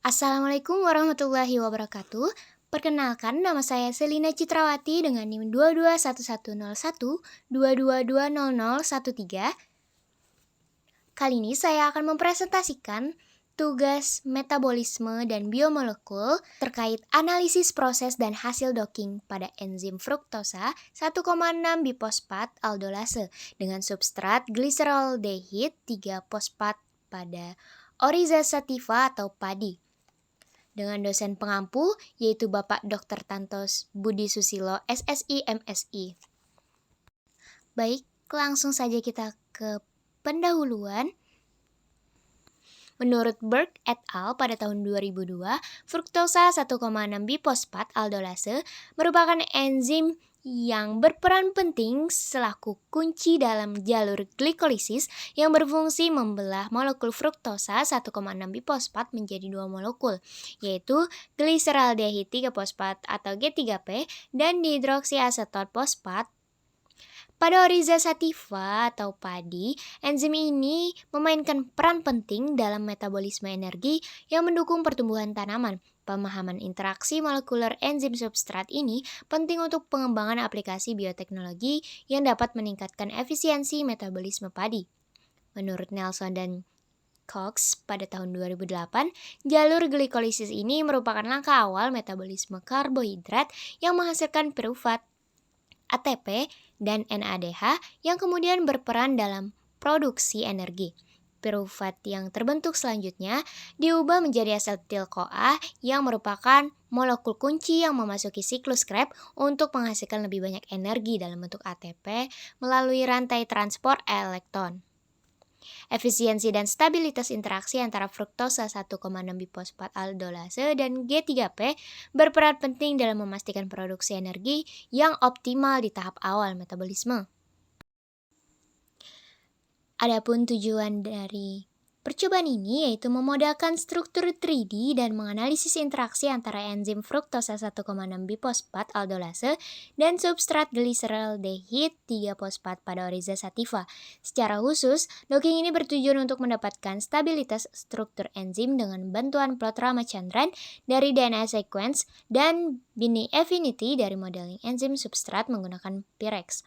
Assalamualaikum warahmatullahi wabarakatuh. Perkenalkan, nama saya Selina Citrawati dengan NIM 221101 Kali ini saya akan mempresentasikan tugas metabolisme dan biomolekul terkait analisis proses dan hasil docking pada enzim fruktosa 1,6-bifosfat aldolase dengan substrat gliseraldehid 3-fosfat pada Oryza sativa atau padi. Dengan dosen pengampu yaitu Bapak Dr. Tantos Budi Susilo, SSI, MSI. Baik, langsung saja kita ke pendahuluan. Menurut Berg et al. Pada tahun 2002, fruktosa 1,6-bifosfat aldolase merupakan enzim yang berperan penting selaku kunci dalam jalur glikolisis yang berfungsi membelah molekul fruktosa 1,6-bifosfat menjadi dua molekul, yaitu gliseraldehid 3-fosfat atau G3P dan dihidroksiaseton fosfat. Pada Oryza sativa atau padi, enzim ini memainkan peran penting dalam metabolisme energi yang mendukung pertumbuhan tanaman. Pemahaman interaksi molekuler enzim substrat ini penting untuk pengembangan aplikasi bioteknologi yang dapat meningkatkan efisiensi metabolisme padi. Menurut Nelson dan Cox pada tahun 2008, jalur glikolisis ini merupakan langkah awal metabolisme karbohidrat yang menghasilkan pirufat, ATP, dan NADH yang kemudian berperan dalam produksi energi. Pirufat yang terbentuk selanjutnya diubah menjadi asetil-CoA yang merupakan molekul kunci yang memasuki siklus Krebs untuk menghasilkan lebih banyak energi dalam bentuk ATP melalui rantai transport elektron. Efisiensi dan stabilitas interaksi antara fruktosa 1,6-bifosfat aldolase dan G3P berperan penting dalam memastikan produksi energi yang optimal di tahap awal metabolisme. Adapun tujuan dari percobaan ini yaitu memodelkan struktur 3D dan menganalisis interaksi antara enzim fruktosa 1,6-bifosfat aldolase dan substrat gliseraldehid 3-fosfat pada Oryza sativa. Secara khusus, docking ini bertujuan untuk mendapatkan stabilitas struktur enzim dengan bantuan plot Ramachandran dari DNA sequence dan binding affinity dari modeling enzim substrat menggunakan Pirex.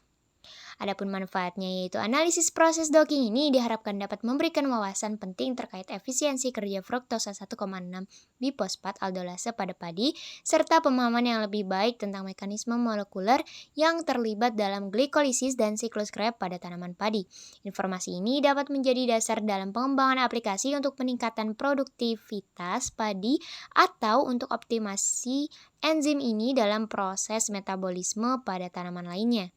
Adapun manfaatnya yaitu analisis proses docking ini diharapkan dapat memberikan wawasan penting terkait efisiensi kerja fruktosa 1,6-bifosfat aldolase pada padi, serta pemahaman yang lebih baik tentang mekanisme molekuler yang terlibat dalam glikolisis dan siklus Krebs pada tanaman padi. Informasi ini dapat menjadi dasar dalam pengembangan aplikasi untuk peningkatan produktivitas padi atau untuk optimasi enzim ini dalam proses metabolisme pada tanaman lainnya.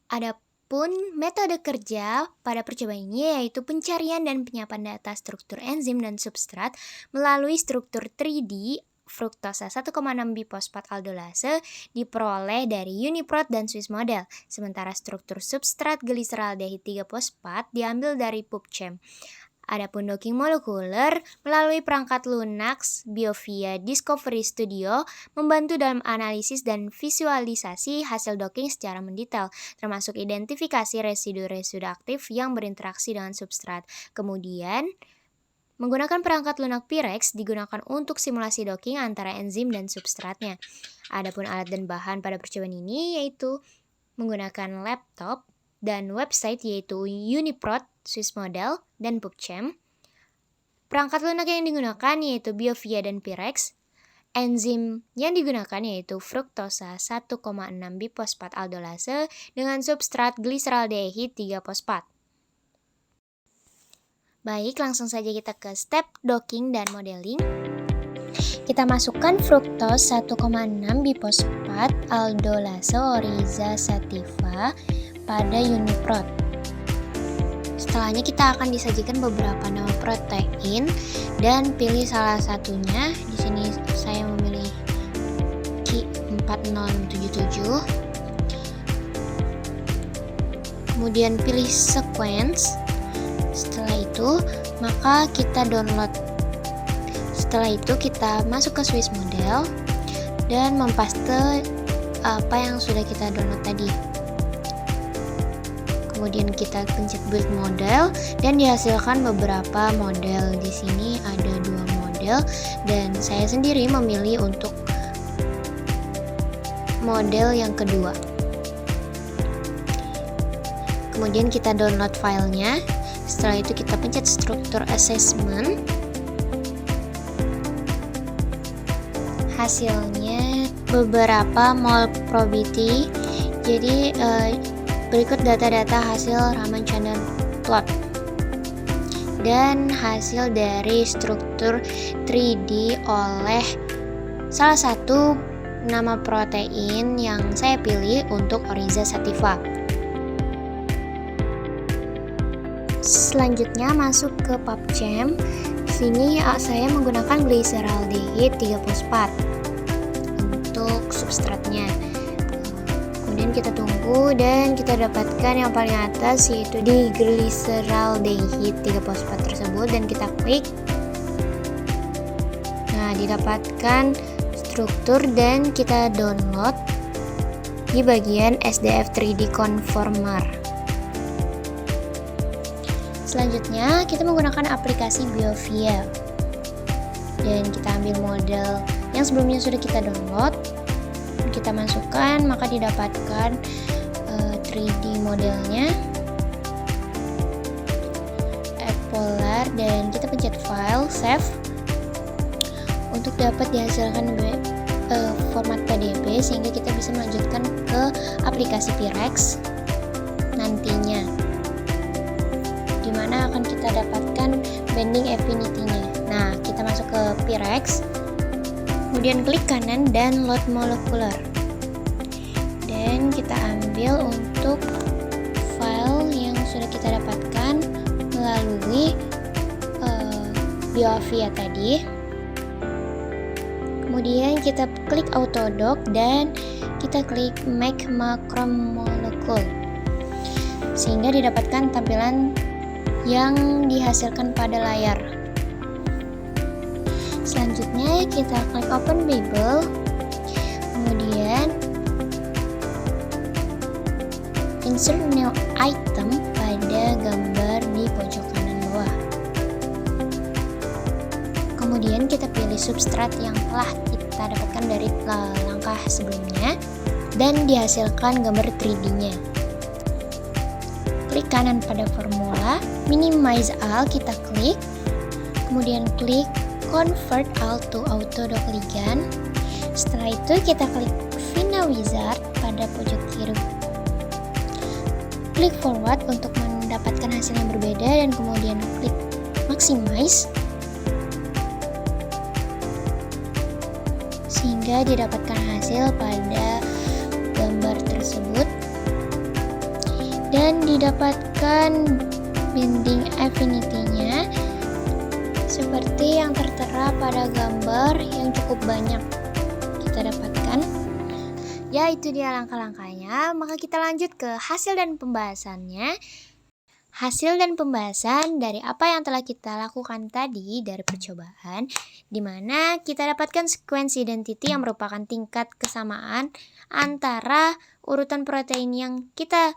Adapun metode kerja pada percobaan ini yaitu pencarian dan penyapan data struktur enzim dan substrat melalui struktur 3D fruktosa 1,6-bifosfat aldolase diperoleh dari UniProt dan Swiss Model, sementara struktur substrat gliseraldehid 3-fosfat diambil dari PubChem. Adapun docking molekuler melalui perangkat Lunax BioVia Discovery Studio membantu dalam analisis dan visualisasi hasil docking secara mendetail, termasuk identifikasi residu-residu aktif yang berinteraksi dengan substrat. Kemudian, menggunakan perangkat lunak Pirex digunakan untuk simulasi docking antara enzim dan substratnya. Adapun alat dan bahan pada percobaan ini yaitu menggunakan laptop dan website yaitu UniProt, Swiss Model, dan PubChem. Perangkat lunak yang digunakan yaitu BioVia dan Pirex. Enzim yang digunakan yaitu fruktosa 1,6-bifosfat aldolase dengan substrat gliseraldehid 3-fosfat. Baik, langsung saja kita ke step docking dan modeling. Kita masukkan fruktos 1,6-bifosfat aldolase Oryza sativa pada UniProt. Setelahnya kita akan disajikan beberapa nama protein dan pilih salah satunya. Di sini saya memilih Ki4067. Kemudian pilih sequence. Setelah itu, maka kita download. Setelah itu kita masuk ke Swiss Model dan mempaste apa yang sudah kita download tadi. Kemudian kita pencet build model dan dihasilkan beberapa model. Di sini ada 2 model. model, dan saya sendiri memilih untuk model yang kedua. Kemudian kita download filenya. Setelah itu kita pencet struktur assessment. Hasilnya beberapa mole probability. Jadi berikut data-data hasil Raman Chandra plot dan hasil dari struktur 3D oleh salah satu nama protein yang saya pilih untuk Oryza sativa. Selanjutnya masuk ke PubChem. Di sini saya menggunakan glyceraldehyde 3-fosfat untuk substratnya. Kemudian kita tunggu dan kita dapatkan yang paling atas, yaitu di glyceraldehyde 3-fosfat tersebut, dan kita klik. Nah, didapatkan struktur dan kita download di bagian SDF 3D Conformer. Selanjutnya kita menggunakan aplikasi Biovia dan kita ambil model yang sebelumnya sudah kita download, kita masukkan, maka didapatkan 3D modelnya, add polar, dan kita pencet file, save untuk dapat dihasilkan format PDB sehingga kita bisa melanjutkan ke aplikasi Pirex nantinya, dimana akan kita dapatkan binding affinity-nya. Nah, kita masuk ke Pirex, kemudian klik kanan dan load molecular, dan kita ambil untuk file yang sudah kita dapatkan melalui Biovia tadi. Kemudian kita klik Autodoc dan kita klik Make Macromolecule sehingga didapatkan tampilan yang dihasilkan pada layar. Selanjutnya kita klik Open Babel, kemudian insert new item pada gambar di pojok kanan bawah. Kemudian kita pilih substrat yang telah kita dapatkan dari langkah sebelumnya dan dihasilkan gambar 3D-nya. Klik kanan pada formula, minimize all, kita klik, kemudian klik convert all to Autodoc ligand. Setelah itu kita klik Vina Wizard pada pojok kiri, klik forward untuk mendapatkan hasil yang berbeda, dan kemudian klik maximize sehingga didapatkan hasil pada gambar tersebut dan didapatkan binding affinity-nya seperti yang tertera pada gambar yang cukup banyak kita dapatkan. Ya, itu dia langkah-langkahnya. Maka kita lanjut ke hasil dan pembahasannya. Hasil dan pembahasan dari apa yang telah kita lakukan tadi dari percobaan, di mana kita dapatkan sequence identity yang merupakan tingkat kesamaan antara urutan protein yang kita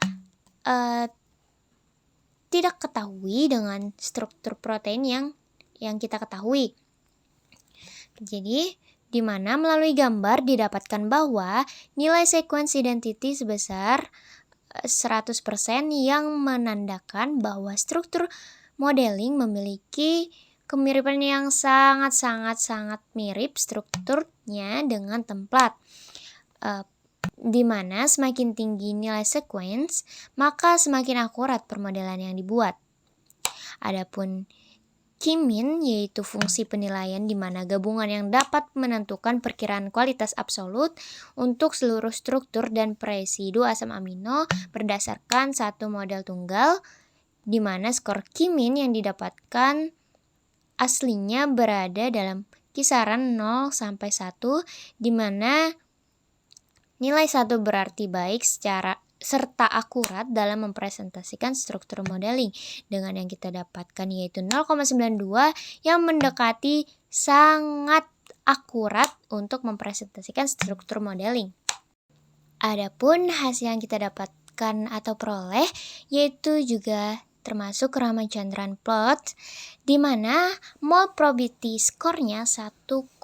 tidak ketahui dengan struktur protein yang kita ketahui. Jadi, di mana melalui gambar didapatkan bahwa nilai sequence identity sebesar 100% yang menandakan bahwa struktur modeling memiliki kemiripan yang sangat mirip strukturnya dengan template. Di mana semakin tinggi nilai sequence, maka semakin akurat permodelan yang dibuat. Adapun K-mean yaitu fungsi penilaian di mana gabungan yang dapat menentukan perkiraan kualitas absolut untuk seluruh struktur dan residu asam amino berdasarkan satu model tunggal, di mana skor K-mean yang didapatkan aslinya berada dalam kisaran 0 sampai 1, di mana nilai 1 berarti baik serta akurat dalam mempresentasikan struktur modeling, dengan yang kita dapatkan yaitu 0,92 yang mendekati sangat akurat untuk mempresentasikan struktur modeling. Adapun hasil yang kita dapatkan atau peroleh yaitu juga termasuk Ramachandran plot, di mana mole probability skornya 1,19.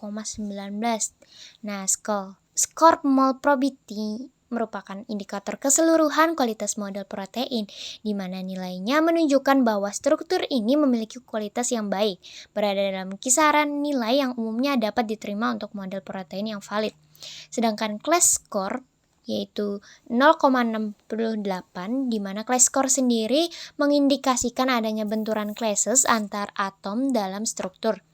Nah, skor mole probability merupakan indikator keseluruhan kualitas model protein, di mana nilainya menunjukkan bahwa struktur ini memiliki kualitas yang baik, berada dalam kisaran nilai yang umumnya dapat diterima untuk model protein yang valid. Sedangkan class score yaitu 0,68, di mana class score sendiri mengindikasikan adanya benturan classes antar atom dalam struktur.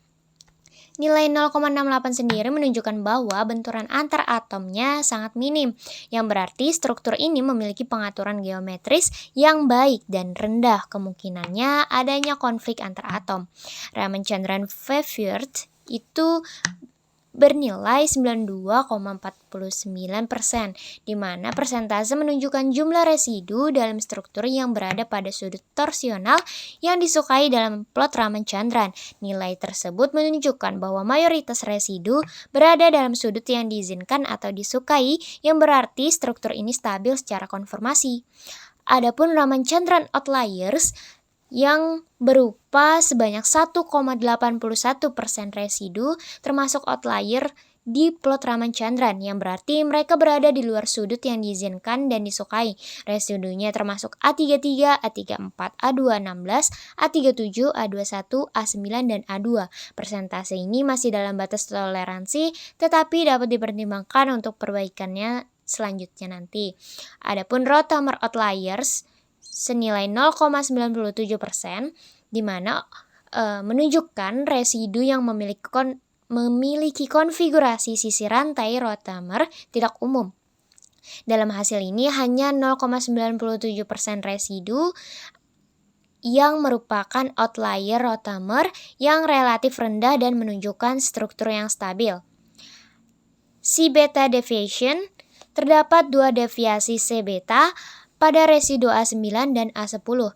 Nilai 0,68 sendiri menunjukkan bahwa benturan antar atomnya sangat minim, yang berarti struktur ini memiliki pengaturan geometris yang baik dan rendah kemungkinannya adanya konflik antar atom. Ramachandran-Foveart itu bernilai 92,49%, di mana persentase menunjukkan jumlah residu dalam struktur yang berada pada sudut torsional yang disukai dalam plot Ramachandran. Nilai tersebut menunjukkan bahwa mayoritas residu berada dalam sudut yang diizinkan atau disukai, yang berarti struktur ini stabil secara konformasi. Adapun Ramachandran outliers yang berupa sebanyak 1,81% residu, termasuk outlier di plot Ramachandran, yang berarti mereka berada di luar sudut yang diizinkan dan disukai. Residunya termasuk A33, A34, A216, A37, A21, A9, dan A2. Persentase ini masih dalam batas toleransi, tetapi dapat dipertimbangkan untuk perbaikannya selanjutnya nanti. Adapun Rotamer outliers senilai 0,97%, di mana menunjukkan residu yang memiliki konfigurasi sisi rantai Rotamer tidak umum. Dalam hasil ini hanya 0,97% residu yang merupakan outlier Rotamer yang relatif rendah dan menunjukkan struktur yang stabil. C beta deviation, terdapat 2 deviasi C beta pada residu A9 dan A10.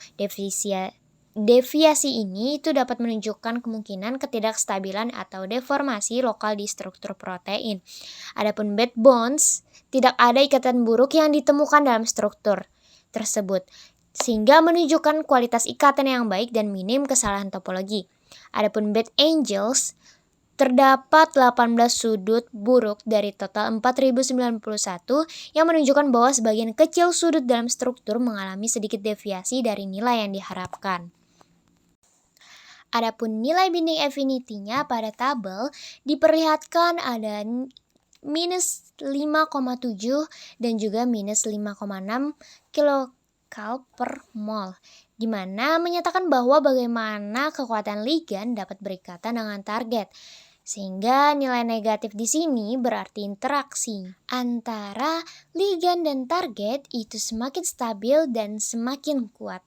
Deviasi ini itu dapat menunjukkan kemungkinan ketidakstabilan atau deformasi lokal di struktur protein. Adapun bad bonds, tidak ada ikatan buruk yang ditemukan dalam struktur tersebut, sehingga menunjukkan kualitas ikatan yang baik dan minim kesalahan topologi. Adapun bad angles, terdapat 18 sudut buruk dari total 4091 yang menunjukkan bahwa sebagian kecil sudut dalam struktur mengalami sedikit deviasi dari nilai yang diharapkan. Adapun nilai binding affinity-nya pada tabel diperlihatkan ada minus 5,7 dan juga minus 5,6 kilokal per mol, di mana menyatakan bahwa bagaimana kekuatan ligan dapat berikatan dengan target. Sehingga nilai negatif di sini berarti interaksi antara ligan dan target itu semakin stabil dan semakin kuat.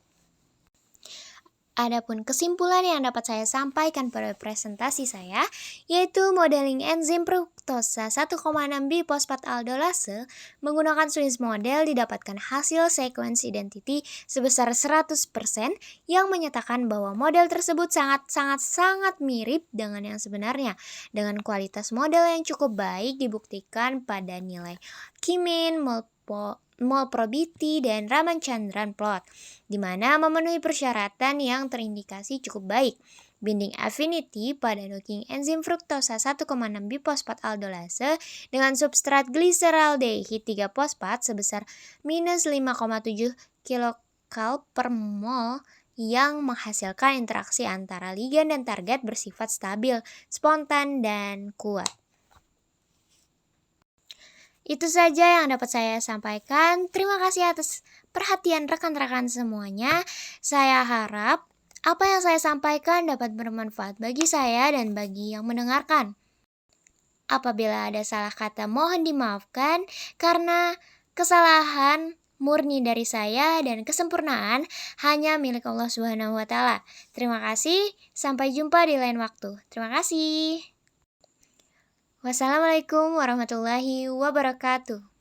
Adapun kesimpulan yang dapat saya sampaikan pada presentasi saya, yaitu modeling enzim fruktosa 1,6-bifosfat aldolase menggunakan Swiss model didapatkan hasil sequence identity sebesar 100% yang menyatakan bahwa model tersebut sangat mirip dengan yang sebenarnya. Dengan kualitas model yang cukup baik dibuktikan pada nilai Q-mean, mole probability, dan Ramachandran plot, di mana memenuhi persyaratan yang terindikasi cukup baik. Binding affinity pada docking enzim fruktosa 1,6-bifosfat aldolase dengan substrat glyceraldehyde 3-fosfat sebesar minus 5,7 kilokal per mol yang menghasilkan interaksi antara ligan dan target bersifat stabil, spontan, dan kuat. Itu saja yang dapat saya sampaikan. Terima kasih atas perhatian rekan-rekan semuanya. Saya harap apa yang saya sampaikan dapat bermanfaat bagi saya dan bagi yang mendengarkan. Apabila ada salah kata mohon dimaafkan karena kesalahan murni dari saya dan kesempurnaan hanya milik Allah Subhanahu wa taala. Terima kasih, sampai jumpa di lain waktu. Terima kasih. Wassalamualaikum warahmatullahi wabarakatuh.